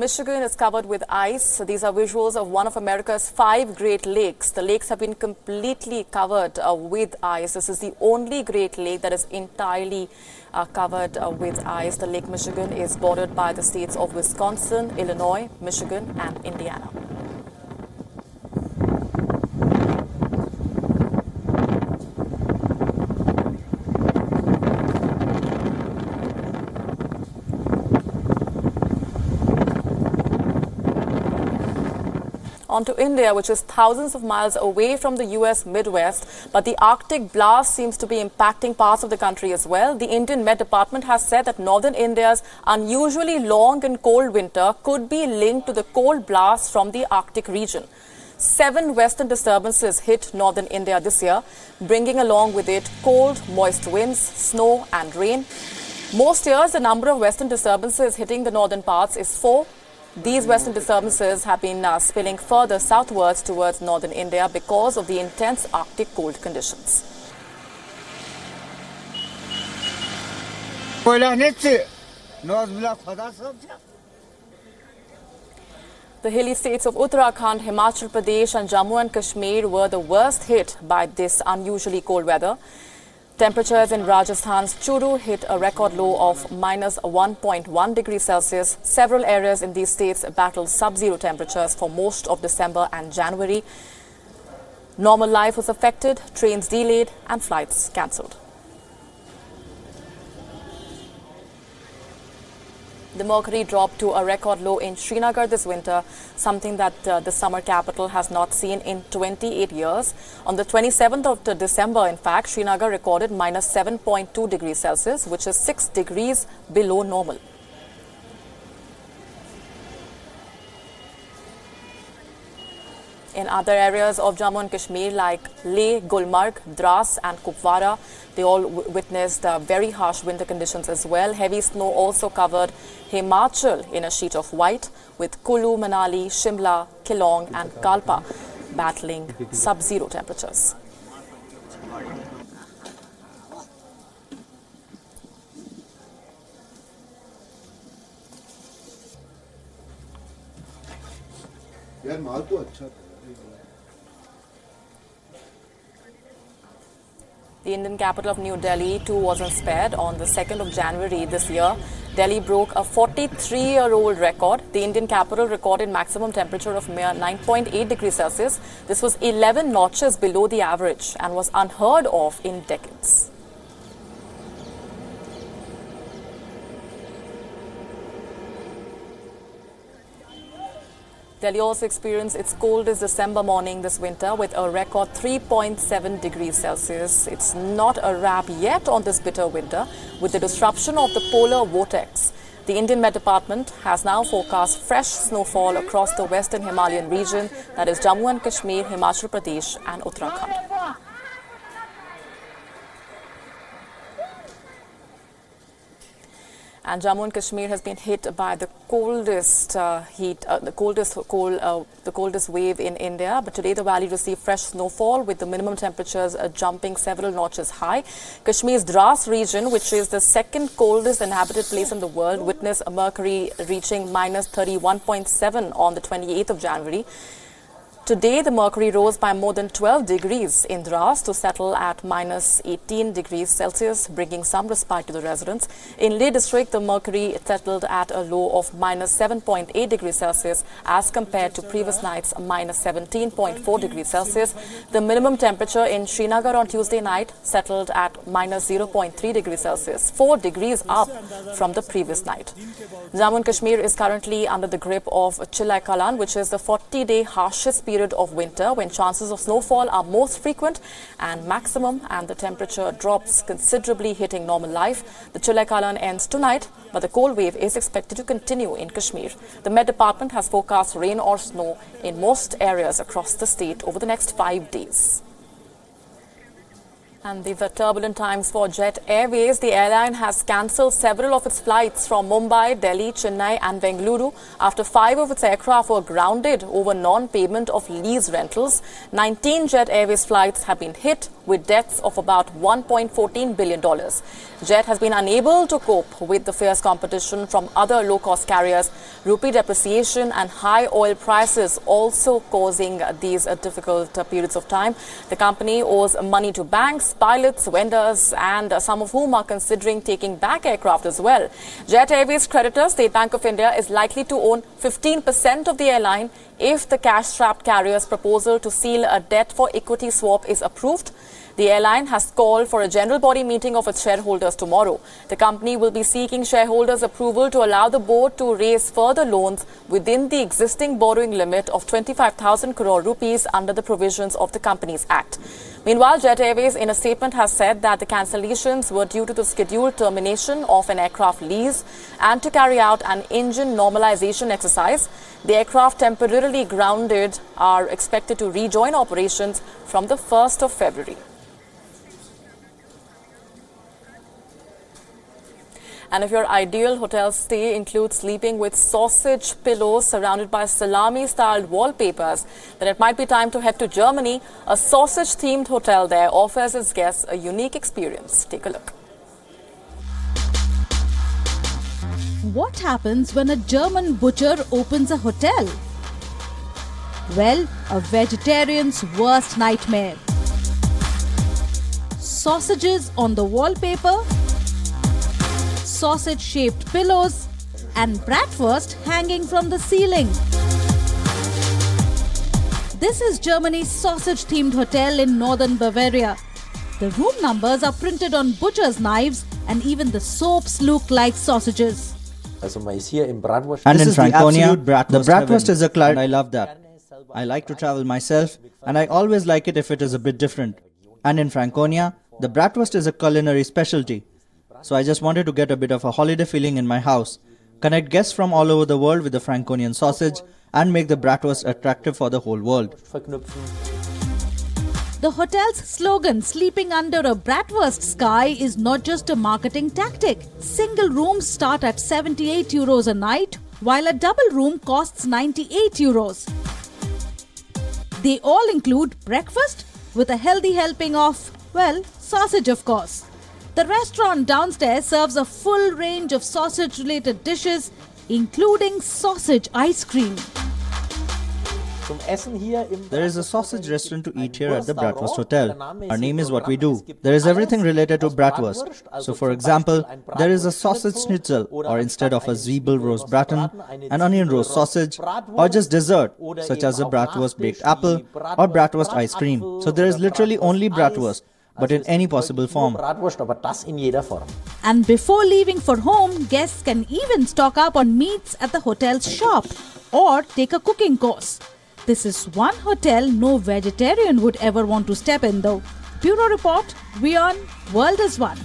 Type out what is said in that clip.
Michigan is covered with ice. These are visuals of one of America's 5 Great Lakes. The lakes have been completely covered with ice. This is the only Great Lake that is entirely covered with ice. The Lake Michigan is bordered by the states of Wisconsin, Illinois, Michigan and Indiana. On to India, which is thousands of miles away from the US Midwest, but the Arctic blast seems to be impacting parts of the country as well. The Indian Met Department has said that northern India's unusually long and cold winter could be linked to the cold blast from the Arctic region. 7 western disturbances hit northern India this year, bringing along with it cold, moist winds, snow and rain. Most years, the number of western disturbances hitting the northern parts is 4. These western disturbances have been spilling further southwards towards northern India because of the intense Arctic cold conditions. The hilly states of Uttarakhand, Himachal Pradesh and Jammu and Kashmir were the worst hit by this unusually cold weather. Temperatures in Rajasthan's Churu hit a record low of minus 1.1 degrees Celsius. Several areas in these states battled sub-zero temperatures for most of December and January. Normal life was affected, trains delayed and flights cancelled. The mercury dropped to a record low in Srinagar this winter, something that the summer capital has not seen in 28 years. On the 27th of December, in fact, Srinagar recorded minus 7.2 degrees Celsius, which is 6 degrees below normal. In other areas of Jammu and Kashmir like Leh, Gulmarg, Dras and Kupwara, they all witnessed very harsh winter conditions as well. Heavy snow also covered Himachal in a sheet of white, with Kulu, Manali, Shimla, Keelong and Kalpa battling sub-zero temperatures. The Indian capital of New Delhi too wasn't spared. On the 2nd of January this year, Delhi broke a 43-year-old record. The Indian capital recorded maximum temperature of mere 9.8 degrees Celsius. This was 11 notches below the average and was unheard of in decades. Delhi also experienced its coldest December morning this winter with a record 3.7 degrees Celsius. It's not a wrap yet on this bitter winter with the disruption of the polar vortex. The Indian Met Department has now forecast fresh snowfall across the western Himalayan region, that is Jammu and Kashmir, Himachal Pradesh and Uttarakhand. And Jammu and Kashmir has been hit by the coldest the coldest wave in India. But today the valley received fresh snowfall with the minimum temperatures jumping several notches high. Kashmir's Dras region, which is the second coldest inhabited place in the world, witnessed a mercury reaching minus 31.7 on the 28th of January. Today, the mercury rose by more than 12 degrees in Dras to settle at minus 18 degrees Celsius, bringing some respite to the residents. In Leh district, the mercury settled at a low of minus 7.8 degrees Celsius as compared to previous night's minus 17.4 degrees Celsius. The minimum temperature in Srinagar on Tuesday night settled at minus 0.3 degrees Celsius, 4 degrees up from the previous night. Jammu and Kashmir is currently under the grip of Chilai Kalan, which is the 40-day harshest period of winter when chances of snowfall are most frequent and maximum, and the temperature drops considerably, hitting normal life. The Chilai Kalan ends tonight, but the cold wave is expected to continue in Kashmir. The Met Department has forecast rain or snow in most areas across the state over the next 5 days. And these are turbulent times for Jet Airways. The airline has cancelled several of its flights from Mumbai, Delhi, Chennai and Bengaluru after 5 of its aircraft were grounded over non-payment of lease rentals. 19 Jet Airways flights have been hit with deaths of about $1.14 billion. Jet has been unable to cope with the fierce competition from other low-cost carriers. Rupee depreciation and high oil prices also causing these difficult periods of time. The company owes money to banks, pilots, vendors and some of whom are considering taking back aircraft as well. Jet Airways creditor State Bank of India is likely to own 15% of the airline if the cash-strapped carrier's proposal to seal a debt for equity swap is approved. The airline has called for a general body meeting of its shareholders tomorrow. The company will be seeking shareholders' approval to allow the board to raise further loans within the existing borrowing limit of 25,000 crore rupees under the provisions of the Companies Act. Meanwhile, Jet Airways in a statement has said that the cancellations were due to the scheduled termination of an aircraft lease and to carry out an engine normalization exercise. The aircraft temporarily grounded are expected to rejoin operations from the 1st of February. And if your ideal hotel stay includes sleeping with sausage pillows surrounded by salami-styled wallpapers, then it might be time to head to Germany. A sausage-themed hotel there offers its guests a unique experience. Take a look. What happens when a German butcher opens a hotel? Well, a vegetarian's worst nightmare. Sausages on the wallpaper, sausage-shaped pillows and bratwurst hanging from the ceiling. This is Germany's sausage-themed hotel in northern Bavaria. The room numbers are printed on butcher's knives and even the soaps look like sausages. And in Franconia, the bratwurst is a client. I love that. I like to travel myself and I always like it if it is a bit different. And in Franconia, the bratwurst is a culinary specialty. So I just wanted to get a bit of a holiday feeling in my house, connect guests from all over the world with the Franconian sausage and make the bratwurst attractive for the whole world. The hotel's slogan, sleeping under a bratwurst sky, is not just a marketing tactic. Single rooms start at 78 euros a night, while a double room costs 98 euros. They all include breakfast with a healthy helping of, well, sausage of course. The restaurant downstairs serves a full range of sausage-related dishes, including sausage ice cream. There is a sausage restaurant to eat here at the Bratwurst Hotel. Our name is what we do. There is everything related to bratwurst. So for example, there is a sausage schnitzel, or instead of a Zwiebel roast braten, an onion roast sausage, or just dessert, such as a bratwurst baked apple or bratwurst ice cream. So there is literally only bratwurst, but in any possible form. And before leaving for home, guests can even stock up on meats at the hotel's shop or take a cooking course. This is one hotel no vegetarian would ever want to step in though. Bureau Report, WION, World is One.